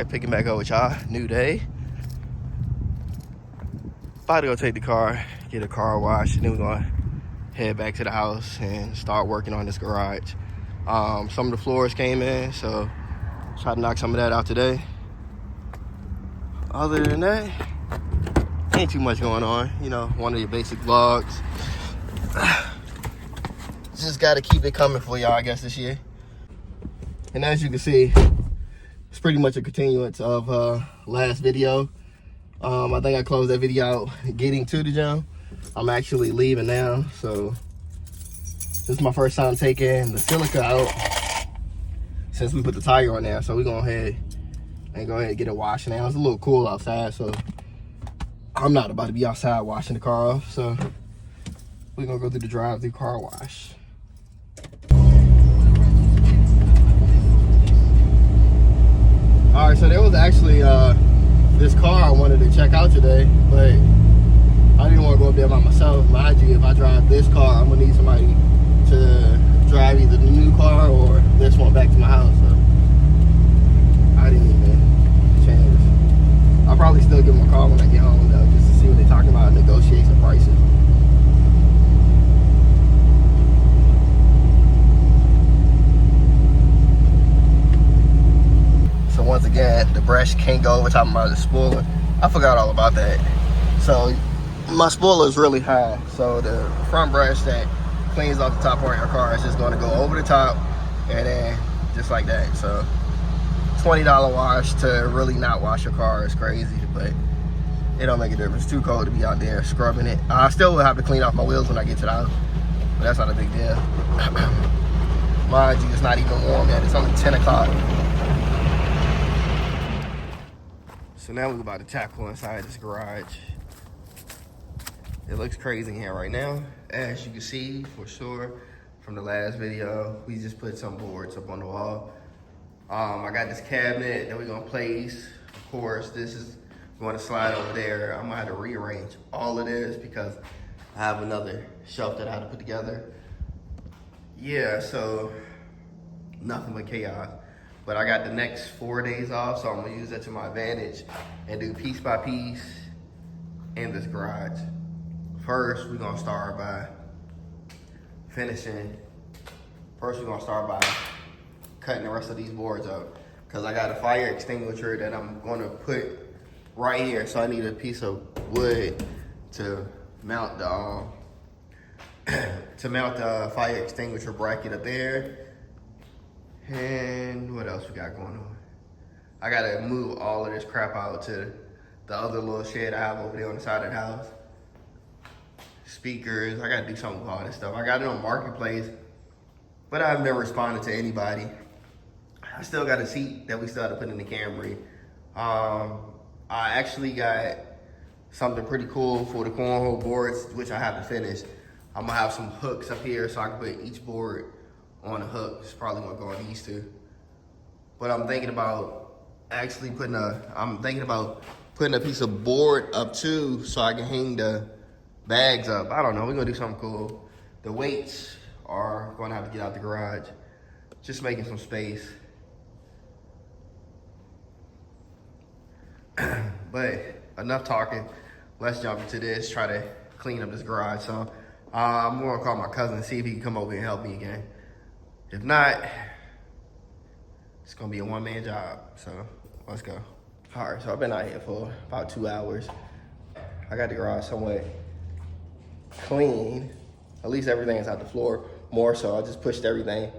right, picking back up with y'all. New day. About to go take the car, get a car wash, and then we're gonna head back to the house and start working on this garage. Some of the floors came in, so try to knock some of that out today. Other than that, ain't too much going on. You know, one of your basic vlogs. Just gotta keep it coming for y'all, I guess, this year. And as you can see, it's pretty much a continuance of last video. I think I closed that video out getting to the gym. I'm actually leaving now, so this is my first time taking the silica out since we put the tire on there. So we're going to go ahead and get it washed now. It's a little cool outside, so I'm not about to be outside washing the car off. So we're going to go through the drive-through car wash. All right, so there was actually this car I wanted to check out today, but I didn't want to go up there by myself. Mind you, if I drive this car, I'm gonna need somebody to drive either the new car or this one back to my house. So I didn't even change. I'll probably still give them a call when I get home though, just to see what they're talking about, negotiate some prices. So once again, the brush can't go over top of the spoiler. I forgot all about that. So my spoiler is really high. So the front brush that cleans off the top part of your car is just gonna go over the top and then just like that. So $20 wash to really not wash your car is crazy, but it don't make a difference. It's too cold to be out there scrubbing it. I still will have to clean off my wheels when I get to the house, but that's not a big deal. Mind you, it's not even warm yet. It's only 10 o'clock. So now we're about to tackle inside this garage. It looks crazy in here right now. As you can see, for sure, from the last video, we just put some boards up on the wall. I got this cabinet that we're gonna place. Of course, this is going to slide over there. I'm gonna have to rearrange all of this because I have another shelf that I have to put together. Yeah, so nothing but chaos. But I got the next 4 days off, so I'm gonna use that to my advantage and do piece by piece in this garage. First, we're gonna start by finishing. First, we're gonna start by cutting the rest of these boards up because I got a fire extinguisher that I'm gonna put right here. So I need a piece of wood to mount the fire extinguisher bracket up there. And what else we got going on? I gotta move all of this crap out to the other little shed I have over there on the side of the house. Speakers, I gotta do something with all this stuff. I got it on Marketplace, but I haven't been responding to anybody. I still got a seat that we still have to put in the Camry. I actually got something pretty cool for the cornhole boards, which I have to finish. I'm gonna have some hooks up here so I can put each board on a hook. It's probably gonna go on these two. But I'm thinking about actually putting a piece of board up too so I can hang the bags up. I don't know, we're gonna do something cool. The weights are gonna have to get out the garage. Just making some space. But enough talking. Let's jump into this, try to clean up this garage. So I'm gonna call my cousin and see if he can come over and help me again. If not, it's gonna be a one-man job, so let's go. All right, so I've been out here for about 2 hours. I got the garage somewhat clean. At least everything is out the floor. More so, I just pushed everything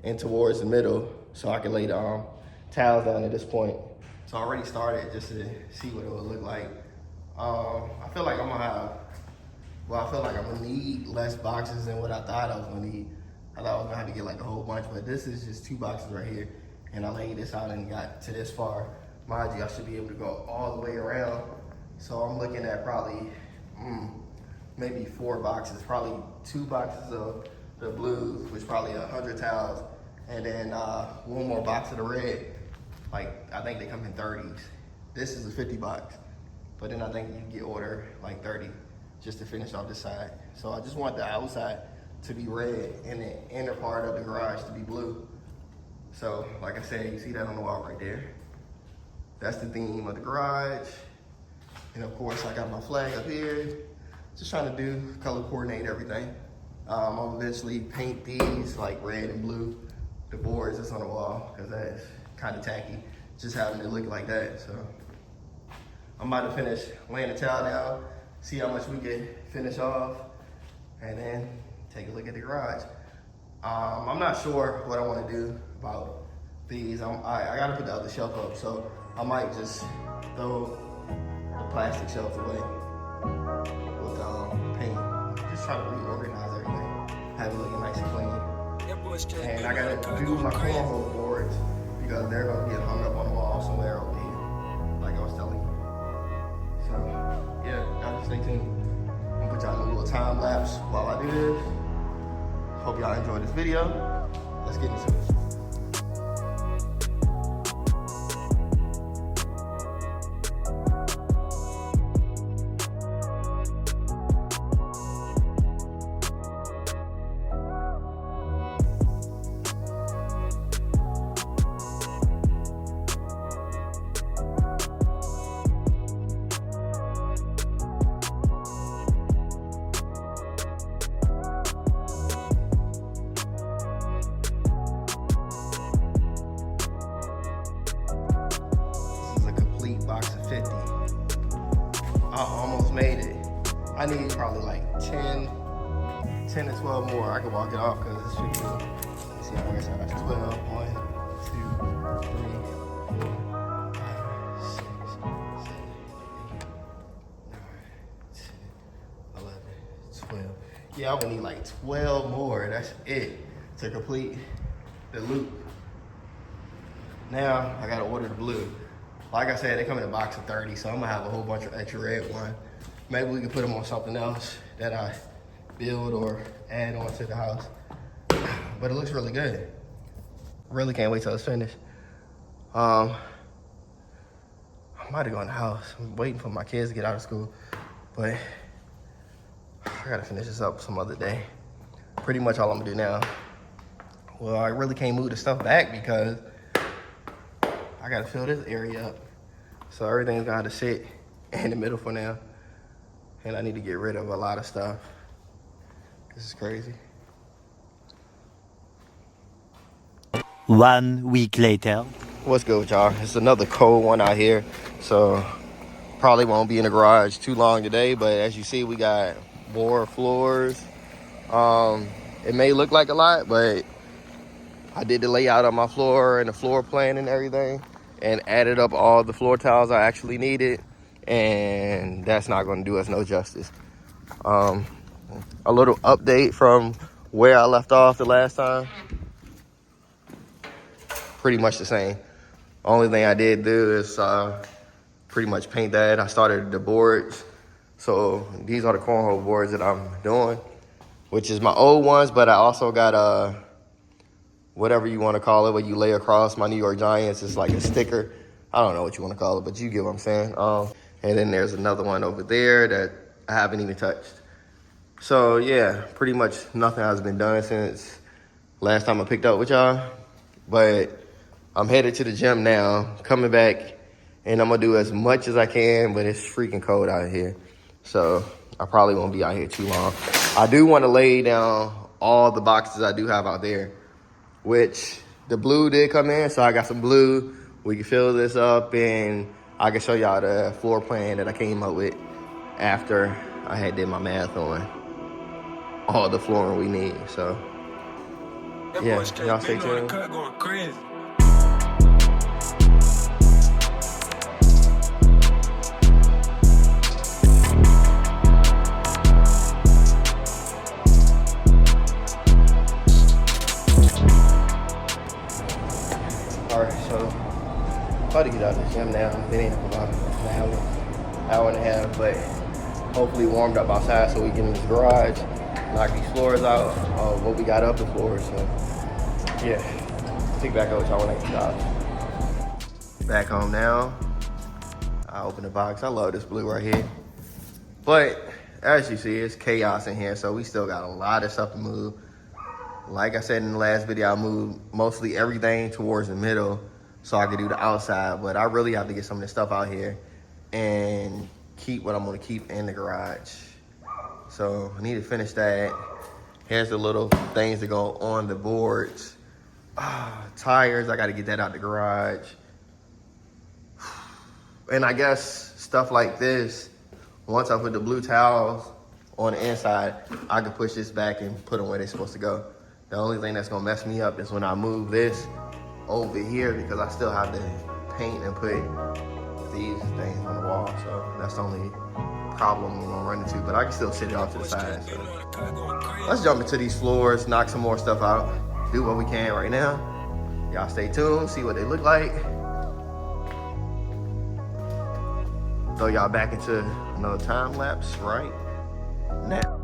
in towards the middle so I can lay the towels down at this point. So I already started just to see what it would look like. I feel like I'm gonna need less boxes than what I thought I was gonna need. I thought I was gonna have to get like a whole bunch, but this is just 2 boxes right here. And I laid this out and got to this far. Mind you, I should be able to go all the way around. So I'm looking at probably maybe 4 boxes, probably 2 boxes of the blues, which probably 100 towels. And then 1 more box of the red. Like, I think they come in 30s. This is a 50 box. But then I think you can order like 30 just to finish off this side. So I just want the outside to be red and the inner part of the garage to be blue. So like I said, you see that on the wall right there. That's the theme of the garage. And of course, I got my flag up here. Just trying to do color coordinate everything. I'll eventually paint these like red and blue. The boards that's on the wall, because that's kind of tacky, just having it look like that. So I'm about to finish laying the towel down, see how much we can finish off, and then take a look at the garage. I'm not sure what I want to do about these. I gotta put the other shelf up, so I might just throw the plastic shelf away with paint. Just try to reorganize everything, have it looking nice and clean. And I gotta do my cornhole boards because they're gonna get hung up on the wall somewhere over here, like I was telling you. So yeah, y'all stay tuned. I'm gonna put y'all in a little time lapse while I do this. Hope y'all enjoyed this video. Let's get into it. Box of 50. I almost made it. I need probably like 10 to 12 more. I can walk it off because this should be, let's see how much I got. 12, 1, 2, 3, 4, 5, 6, 7, 8, 9, 10, 11, 12. Yeah, I would need like 12 more. That's it to complete the loop. Now I gotta order the blue. Like I said, they come in a box of 30, so I'm gonna have a whole bunch of extra red one. Maybe we can put them on something else that I build or add on to the house. But it looks really good. Really can't wait till it's finished. I might have gone in the house. I'm waiting for my kids to get out of school, but I gotta finish this up some other day. Pretty much all I'm gonna do now. Well, I really can't move the stuff back because I gotta fill this area up. So everything's gotta sit in the middle for now. And I need to get rid of a lot of stuff. This is crazy. 1 week later. What's good with y'all? It's another cold one out here. So probably won't be in the garage too long today, but as you see, we got more floors. It may look like a lot, but I did the layout of my floor and the floor plan and everything and added up all the floor tiles I actually needed, and that's not gonna do us no justice. A little update from where I left off the last time. Pretty much the same. Only thing I did do is pretty much paint that. I started the boards. So these are the cornhole boards that I'm doing, which is my old ones, but I also got whatever you want to call it, where you lay across my New York Giants. It's like a sticker. I don't know what you want to call it, but you get what I'm saying. And then there's another one over there that I haven't even touched. So yeah, pretty much nothing has been done since last time I picked up with y'all. But I'm headed to the gym now, coming back, and I'm gonna do as much as I can, but it's freaking cold out here. So I probably won't be out here too long. I do want to lay down all the boxes I do have out there, which the blue did come in, so I got some blue. We can fill this up, and I can show y'all the floor plan that I came up with after I had did my math on all the flooring we need. So yeah, y'all stay tuned. Going crazy. Alright, so about to get out of the gym now. I've been in for about an hour and a half, but hopefully warmed up outside so we get in this garage, knock these floors out. What we got up the floors, so yeah. Pick back up with y'all when I get out. Back home now. I open the box. I love this blue right here. But as you see, it's chaos in here, so we still got a lot of stuff to move. Like I said in the last video, I moved mostly everything towards the middle so I can do the outside. But I really have to get some of this stuff out here and keep what I'm gonna keep in the garage. So I need to finish that. Here's the little things that go on the boards. Tires, I gotta get that out the garage. And I guess stuff like this, once I put the blue towels on the inside, I can push this back and put them where they're supposed to go. The only thing that's gonna mess me up is when I move this over here, because I still have to paint and put these things on the wall. So that's the only problem I'm gonna run into, but I can still sit it off to the side. So let's jump into these floors, knock some more stuff out, do what we can right now. Y'all stay tuned, see what they look like. Throw y'all back into another time lapse right now.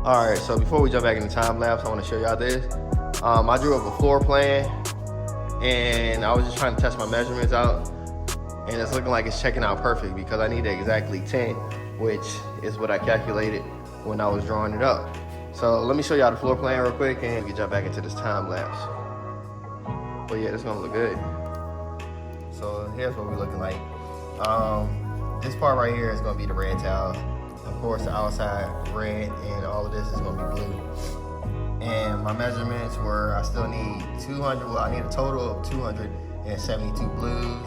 All right, so before we jump back into time lapse, I want to show y'all this. I drew up a floor plan, and I was just trying to test my measurements out, and it's looking like it's checking out perfect because I need exactly 10, which is what I calculated when I was drawing it up. So let me show y'all the floor plan real quick, and we can jump back into this time lapse. But yeah, this is gonna look good. So here's what we're looking like. This part right here is gonna be the red tile. Of course, the outside red, and all of this is gonna be blue. And my measurements were, I still need 200, well, I need a total of 272 blues,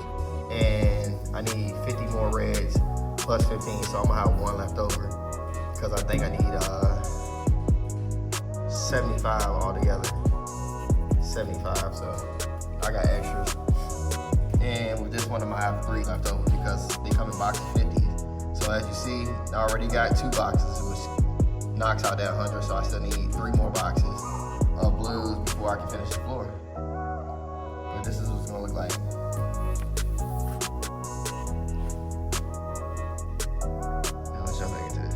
and I need 50 more reds plus 15, so I'm gonna have one left over, because I think I need 75 altogether. 75, so I got extras. And with this one, I'm gonna have 3 left over because they come in boxes 50. So as you see, I already got 2 boxes, which knocks out that 100, so I still need 3 more boxes of blues before I can finish the floor. But this is what it's gonna look like. Now let's jump back into this.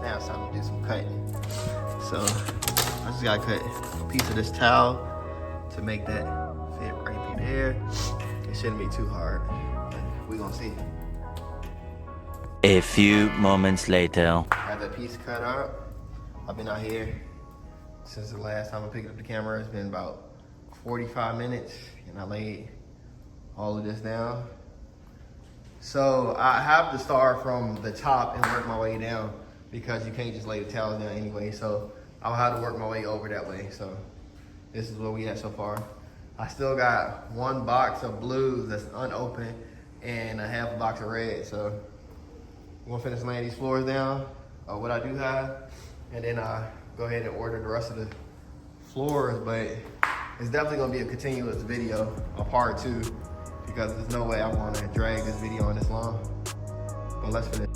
Now it's time to do some cutting. So I just gotta cut a piece of this towel to make that fit right through there. It shouldn't be too hard, but we're gonna see. A few moments later. I have that piece cut out. I've been out here since the last time I picked up the camera. It's been about 45 minutes, and I laid all of this down. So I have to start from the top and work my way down, because you can't just lay the towels down anyway. So I'll have to work my way over that way. So this is where we at so far. I still got 1 box of blues that's unopened and a half a box of red. So we're gonna finish laying these floors down, what I do have, and then go ahead and order the rest of the floors. But it's definitely gonna be a continuous video, a part 2, because there's no way I wanna drag this video on this long. But let's finish.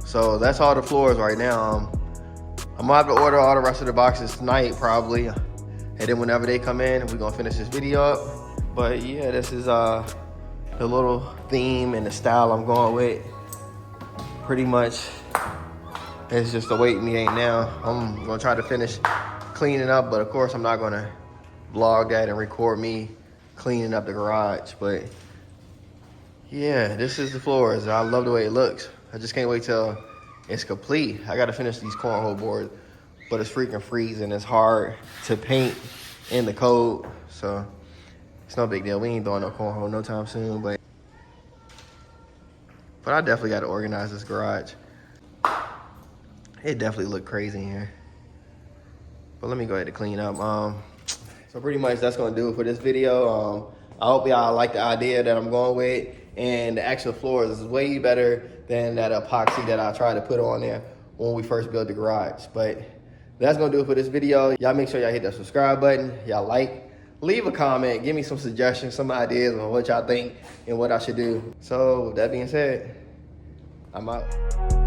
So that's all the floors right now. I'm gonna have to order all the rest of the boxes tonight probably. And then whenever they come in, we're gonna finish this video up. But yeah, this is the little theme and the style I'm going with. Pretty much, it's just awaiting me right now. I'm gonna try to finish cleaning up, but of course I'm not gonna vlog that and record me cleaning up the garage. But yeah, this is the floors. I love the way it looks. I just can't wait till it's complete. I gotta finish these cornhole boards, but it's freaking freezing. It's hard to paint in the cold, so it's no big deal. We ain't doing no cornhole no time soon, but I definitely gotta organize this garage. It definitely looked crazy in here. But let me go ahead and clean up. So pretty much that's gonna do it for this video. I hope y'all like the idea that I'm going with, and the actual floors is way better than that epoxy that I tried to put on there when we first built the garage. But that's gonna do it for this video. Y'all make sure y'all hit that subscribe button, y'all like, leave a comment, give me some suggestions, some ideas on what y'all think and what I should do. So with that being said, I'm out.